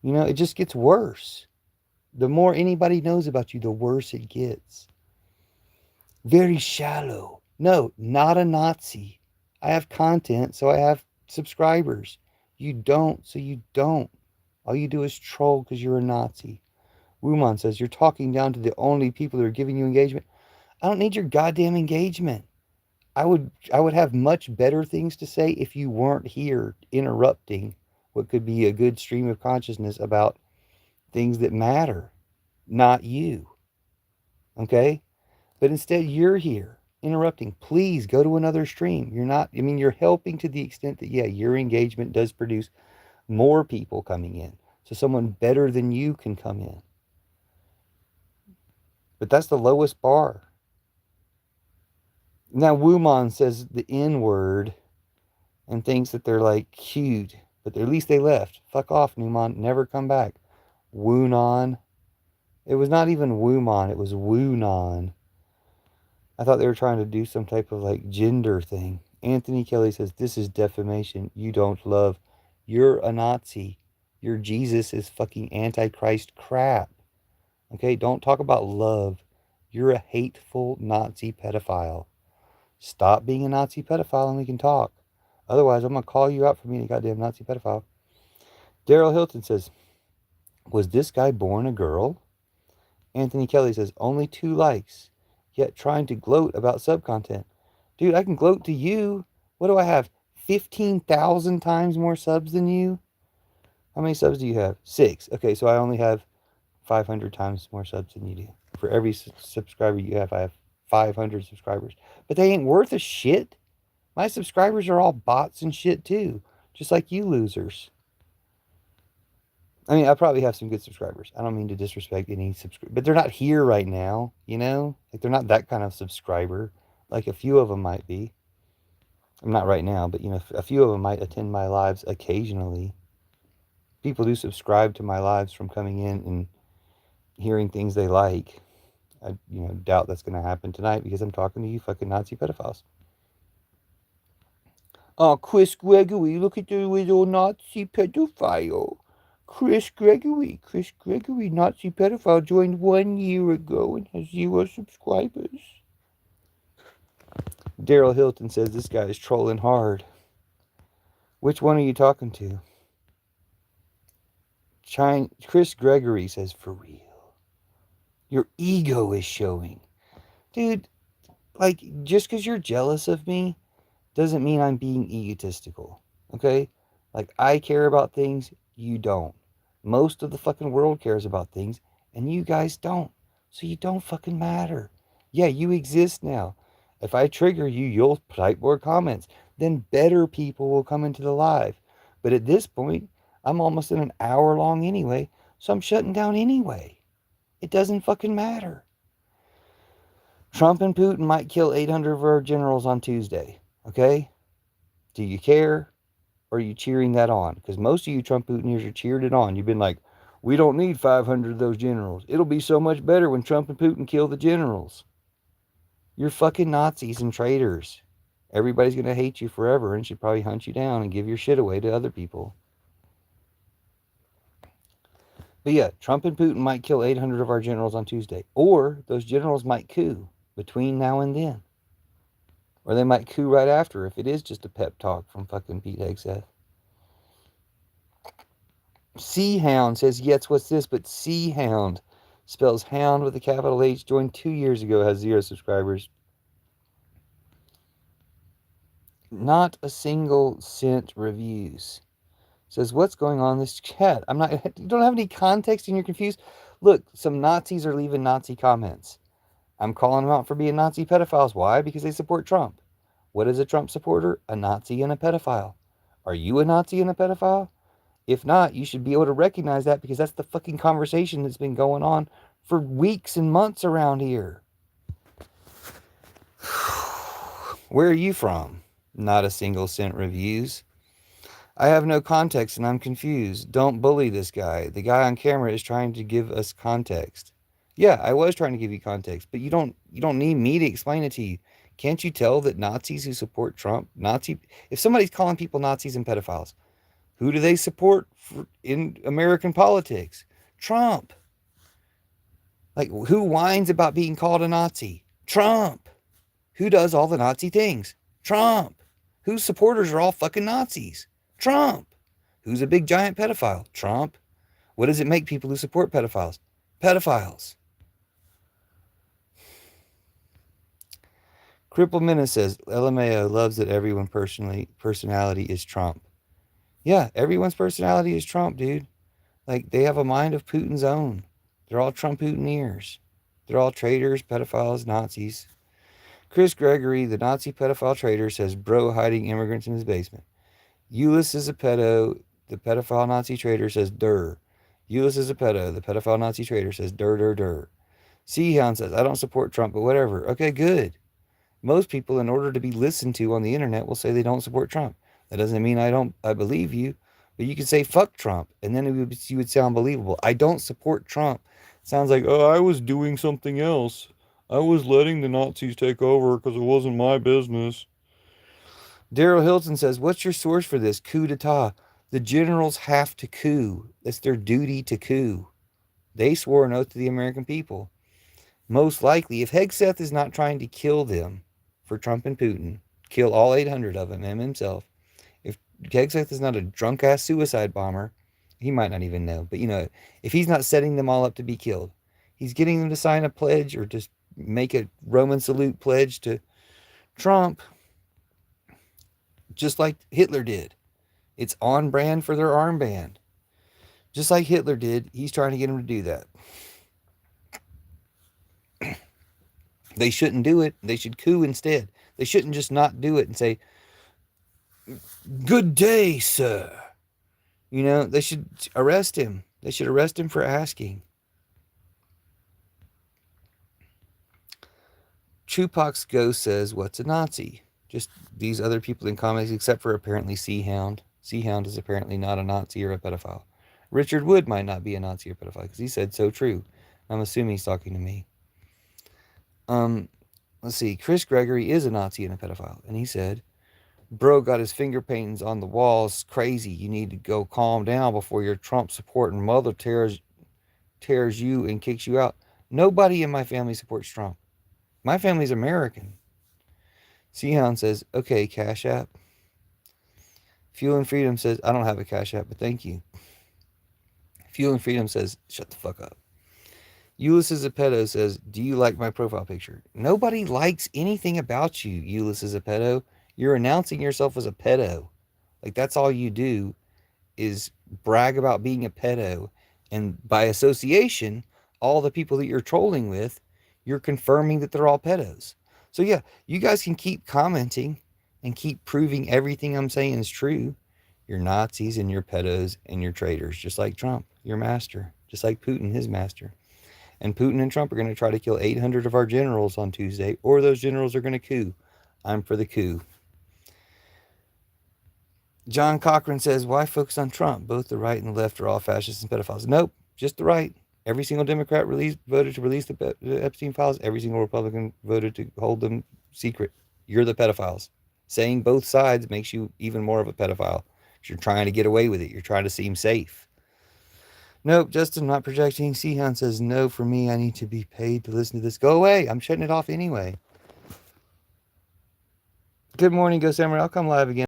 You know, it just gets worse. The more anybody knows about you, the worse it gets. Very shallow. No, not a Nazi. I have content, so I have subscribers. You don't, so you don't. All you do is troll because you're a Nazi. Wuman says, you're talking down to the only people that are giving you engagement. I don't need your goddamn engagement. I would have much better things to say if you weren't here interrupting what could be a good stream of consciousness about things that matter, not you. Okay? But instead you're here interrupting. Please go to another stream. You're helping to the extent that, yeah, your engagement does produce more people coming in. So someone better than you can come in. But that's the lowest bar. Now, Wumon says the N word and thinks that they're like cute, but at least they left. Fuck off, Newmon. Never come back. Woonon. It was not even Wumon, it was Woonon. I thought they were trying to do some type of like gender thing. Anthony Kelly says, this is defamation. You don't love. You're a Nazi. Your Jesus is fucking Antichrist crap. Okay, don't talk about love. You're a hateful Nazi pedophile. Stop being a Nazi pedophile and we can talk. Otherwise, I'm going to call you out for being a goddamn Nazi pedophile. Daryl Hilton says, was this guy born a girl? Anthony Kelly says, only 2 likes, yet trying to gloat about sub-content. Dude, I can gloat to you. What do I have? 15,000 times more subs than you? How many subs do you have? 6. Okay, so I only have 500 times more subs than you do. For every subscriber you have, I have 500 subscribers. But they ain't worth a shit. My subscribers are all bots and shit too. Just like you losers. I mean, I probably have some good subscribers. I don't mean to disrespect any subscribers. But they're not here right now, you know? Like, they're not that kind of subscriber. Like, a few of them might be. Not right now, but, you know, a few of them might attend my lives occasionally. People do subscribe to my lives from coming in and hearing things they like. I, doubt that's going to happen tonight because I'm talking to you fucking Nazi pedophiles. Oh, Chris Gregory, look at the little Nazi pedophile. Chris Gregory, Nazi pedophile, joined 1 year ago and has 0 subscribers. Daryl Hilton says this guy is trolling hard. Which one are you talking to? Chris Gregory says, for real. Your ego is showing. Dude, like, just because you're jealous of me doesn't mean I'm being egotistical. Okay? Like, I care about things, you don't. Most of the fucking world cares about things, and you guys don't. So you don't fucking matter. Yeah, you exist now. If I trigger you, you'll type more comments. Then better people will come into the live. But at this point, I'm almost in an hour long anyway, so I'm shutting down anyway. It doesn't fucking matter. Trump and Putin might kill 800 of our generals on Tuesday. Okay? Do you care? Or are you cheering that on? Because most of you Trump Putineers are cheered it on. You've been like, we don't need 500 of those generals. It'll be so much better when Trump and Putin kill the generals. You're fucking Nazis and traitors. Everybody's going to hate you forever and should probably hunt you down and give your shit away to other people. But yeah, Trump and Putin might kill 800 of our generals on Tuesday. Or those generals might coup between now and then. Or they might coup right after if it is just a pep talk from fucking Pete Hegseth. Sea Hound says, yes, what's this? But Sea Hound spells hound with a capital H. Joined 2 years ago, has 0 subscribers. Not a single cent reviews. Says, what's going on in this chat? You don't have any context and you're confused? Look, some Nazis are leaving Nazi comments. I'm calling them out for being Nazi pedophiles. Why? Because they support Trump. What is a Trump supporter? A Nazi and a pedophile. Are you a Nazi and a pedophile? If not, you should be able to recognize that because that's the fucking conversation that's been going on for weeks and months around here. Where are you from? Not a single cent reviews. I have no context and I'm confused. Don't bully this guy. The guy on camera is trying to give us context. Yeah, I was trying to give you context, but you don't need me to explain it to you. Can't you tell that Nazis who support Trump, if somebody's calling people Nazis and pedophiles, who do they support in American politics? Trump. Like, who whines about being called a Nazi? Trump. Who does all the Nazi things? Trump. Whose supporters are all fucking Nazis? Trump. Who's a big giant pedophile? Trump. What does it make people who support pedophiles? Pedophiles. Cripple Menace says, LMAO loves that everyone's personality is Trump. Yeah, everyone's personality is Trump, dude. Like, they have a mind of Putin's own. They're all Trump-Putineers. They're all traitors, pedophiles, Nazis. Chris Gregory, the Nazi pedophile traitor, says, bro hiding immigrants in his basement. Euless is a pedo. The pedophile Nazi traitor says, dur. Euless is a pedo. The pedophile Nazi traitor says, dur, dur, dur. Seahound says, I don't support Trump, but whatever. Okay, good. Most people, in order to be listened to on the internet, will say they don't support Trump. That doesn't mean I believe you, but you can say fuck Trump, and then you would sound believable. I don't support Trump. Sounds like, oh, I was doing something else. I was letting the Nazis take over because it wasn't my business. Daryl Hilton says, what's your source for this coup d'etat? The generals have to coup. That's their duty to coup. They swore an oath to the American people. Most likely, if Hegseth is not trying to kill them for Trump and Putin, kill all 800 of them, him himself, if Hegseth is not a drunk-ass suicide bomber, he might not even know, but if he's not setting them all up to be killed, he's getting them to sign a pledge or just make a Roman salute pledge to Trump, just like Hitler did. It's on brand for their armband. Just like Hitler did, he's trying to get him to do that. They shouldn't do it. They should coup instead. They shouldn't just not do it and say, good day, sir. They should arrest him. They should arrest him for asking. Chupac's Ghost says, what's a Nazi? Just these other people in comics, except for apparently Seahound. Seahound is apparently not a Nazi or a pedophile. Richard Wood might not be a Nazi or pedophile because he said so true. I'm assuming he's talking to me. Let's see. Chris Gregory is a Nazi and a pedophile. And he said, bro got his finger paintings on the walls. Crazy. You need to go calm down before your Trump supporting mother tears you and kicks you out. Nobody in my family supports Trump. My family's American. Seahound says, okay, Cash App. Fuel and Freedom says, I don't have a Cash App, but thank you. Fuel and Freedom says, shut the fuck up. Ulysses Apedo says, do you like my profile picture? Nobody likes anything about you, Ulysses Apedo. You're announcing yourself as a pedo. Like, that's all you do is brag about being a pedo. And by association, all the people that you're trolling with, you're confirming that they're all pedos. So yeah, you guys can keep commenting and keep proving everything I'm saying is true. You're Nazis and you're pedos and you're traitors, just like Trump, your master, just like Putin, his master. And Putin and Trump are going to try to kill 800 of our generals on Tuesday, or those generals are going to coup. I'm for the coup. John Cochran says, why focus on Trump? Both the right and the left are all fascists and pedophiles. Nope, just the right. Every single Democrat voted to release the Epstein files. Every single Republican voted to hold them secret. You're the pedophiles. Saying both sides makes you even more of a pedophile. You're trying to get away with it. You're trying to seem safe. Nope, Justin, not projecting. Seahound says, no, for me, I need to be paid to listen to this. Go away. I'm shutting it off anyway. Good morning, Ghost Emery. I'll come live again.